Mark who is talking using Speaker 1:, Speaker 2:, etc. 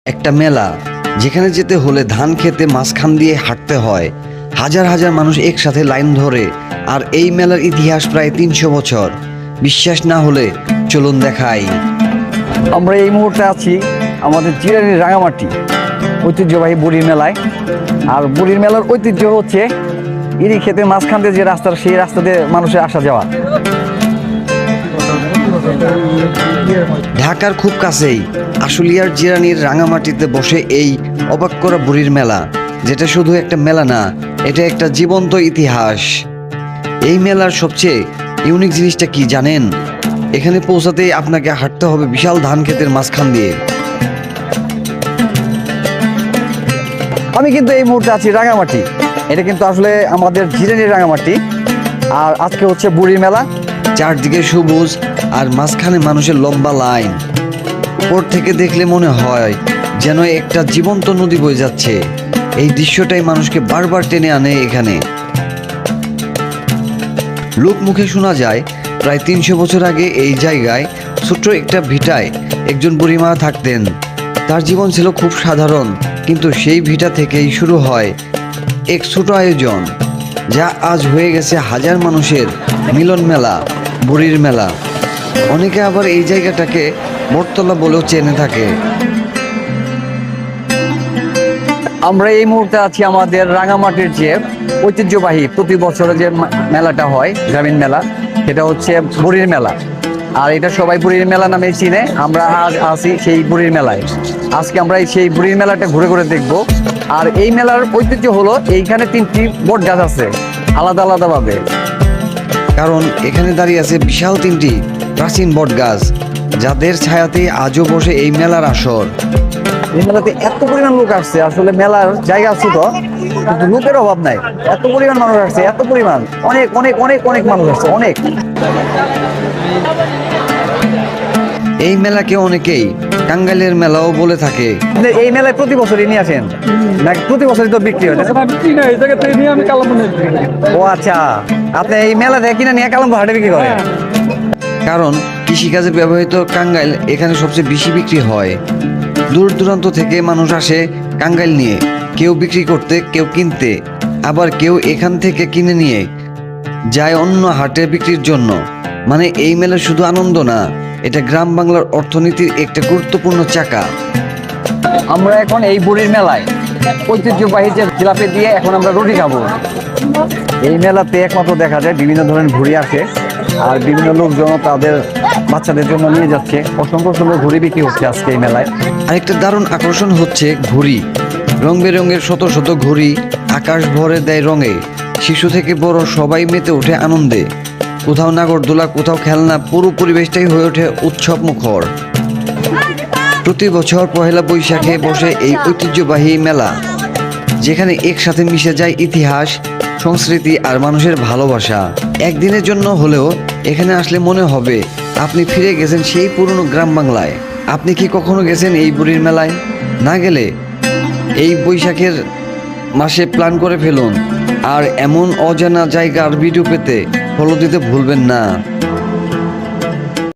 Speaker 1: একটা মেলা যেখানে যেতে হলে ধান খেতে মাঝখান দিয়ে হাঁটতে হয়। হাজার হাজার মানুষ একসাথে লাইন ধরে। আর এই মেলার ইতিহাস প্রায় ৩০০ বছর। বিশ্বাস না হলে চলুন দেখাই।
Speaker 2: আমরা এই মুহূর্তে আছি আমাদের জিরানির রাঙামাটি ঐতিহ্যবাহী বুড়ির মেলায়। আর বুড়ির মেলার ঐতিহ্য হচ্ছে ইরি ক্ষেতের মাঝখান দিয়ে যে রাস্তা, সেই রাস্তা দিয়ে মানুষের আসা যাওয়া।
Speaker 1: ঢাকার খুব কাছেই আশুলিয়ার জিরানির রাঙামাটিতে বসে এই অবাক করা বুড়ির মেলা, যেটা শুধু একটা মেলা না, এটা একটা জীবন্ত ইতিহাস। এই মেলার সবচেয়ে ইউনিক জিনিসটা কি জানেন? এখানে পৌঁছাতেই আপনাকে হাঁটতে হবে বিশাল ধান ক্ষেতের মাঝখান দিয়ে।
Speaker 2: আমি কিন্তু এই মুহূর্তে আছি রাঙামাটি। এটা কিন্তু আসলে আমাদের জিরানির রাঙামাটি। আর আজকে হচ্ছে বুড়ির মেলা।
Speaker 1: চারদিকে সবুজ আর মাঝখানে মানুষের লম্বা লাইন। উপর থেকে দেখলে মনে হয় যেন একটা জীবন্ত নদী বয়ে যাচ্ছে। এই দৃশ্যটাই মানুষকে বারবার টেনে আনে এখানে। লোক মুখে শোনা যায় প্রায় ৩০০ বছর আগে এই জায়গায় ছোট্ট একটা ভিটায় একজন বুড়িমা থাকতেন। তার জীবন ছিল খুব সাধারণ, কিন্তু সেই ভিটা থেকেই শুরু হয় এক ছোট আয়োজন, যা আজ হয়ে গেছে হাজার মানুষের মিলন মেলা, বুড়ির মেলা। অনেকে আবার এই জায়গাটাকে বটতলা বলেও চেনে থাকে।
Speaker 2: আমরা এই মুহূর্তে আছি আমাদের রাঙামাটির যে ঐতিহ্যবাহী প্রতি বছরে যে মেলাটা হয়, গ্রামীণ মেলা, সেটা হচ্ছে বুড়ির মেলা। আর এটা সবাই বুড়ির মেলা নামে চিনে। আমরা আজ আছি সেই বুড়ির মেলায়। আজকে আমরা সেই বুড়ির মেলাটা ঘুরে ঘুরে দেখব। আর এই মেলার ঐতিহ্য হলো এইখানে 3টি বট গাছ আছে আলাদা আলাদাভাবে।
Speaker 1: কারণ এখানে দাঁড়িয়ে আছে বিশাল 3টি প্রাচীন বট গাছ, যাদের ছায়াতে আজও বসে এই মেলার আসর।
Speaker 2: এই মেলাতে এত পরিমাণ লোক আসছে, আসলে মেলার জায়গা ছোট কিন্তু লোকের অভাব নাই। এত পরিমাণ মানুষ আসছে, এত পরিমাণ, অনেক অনেক অনেক অনেক মানুষ আসছে, অনেক।
Speaker 1: এই মেলাকে অনেকেই টাঙ্গাইলের মেলাও বলে থাকে।
Speaker 2: এই মেলায় প্রতি বছরই নিয়ে আসেন নাকি প্রতি বছরই তো বিক্রি হয়? ও আচ্ছা, আপনি এই মেলা থেকে কিনে নিয়ে কালাম্বর হাটে বিক্রি করেন?
Speaker 1: কারণ কৃষিকাজে ব্যবহৃত কাঙ্গাইল এখানে সবচেয়ে বেশি বিক্রি হয়। দূর দূরান্ত থেকে মানুষ আসে কাঙ্গাইল নিয়ে, কেউ বিক্রি করতে, কেউ কিনতে, আবার কেউ এখান থেকে কিনে নিয়ে যায় অন্য হাটে বিক্রির জন্য। মানে এই মেলা শুধু আনন্দ না, এটা গ্রাম বাংলার অর্থনীতির একটা গুরুত্বপূর্ণ চাকা।
Speaker 2: আমরা এখন এই বুড়ির মেলায় ঐতিহ্যবাহী যে জিলাপি দিয়ে এখন আমরা রুটি খাবো। এই মেলাতে একমাত্র দেখা যায় বিভিন্ন ধরনের ঘুড়ি আসে, আর বিভিন্ন লোকজন তাদের বাচ্চাদের জন্য নিয়ে যাচ্ছে। অসংখ্য সুন্দর ঘুড়ি বিক্রি হচ্ছে আজকে এই মেলায়।
Speaker 1: আরেকটা দারুণ আকর্ষণ হচ্ছে ঘুড়ি। রং বেরঙের শত শত ঘুড়ি আকাশ ভরে দেয় রঙে। শিশু থেকে বড় সবাই মেতে ওঠে আনন্দে। কোথাও নাগরদোলা, কোথাও খেলনা, পুরো পরিবেশটাই হয়ে ওঠে উৎসব মুখর। প্রতি বছর পহেলা বৈশাখে বসে এই ঐতিহ্যবাহী মেলা, যেখানে একসাথে মিশে যায় ইতিহাস, সংস্কৃতি আর মানুষের ভালোবাসা। একদিনের জন্য হলেও এখানে আসলে মনে হবে আপনি ফিরে গেছেন সেই পুরনো গ্রাম বাংলায়। আপনি কি কখনো গেছেন এই বুড়ির মেলায়? না গেলে এই বৈশাখের মাসে প্ল্যান করে ফেলুন। আর এমন অজানা জায়গার ভিডিও পেতে ফলো দিতে ভুলবেন না।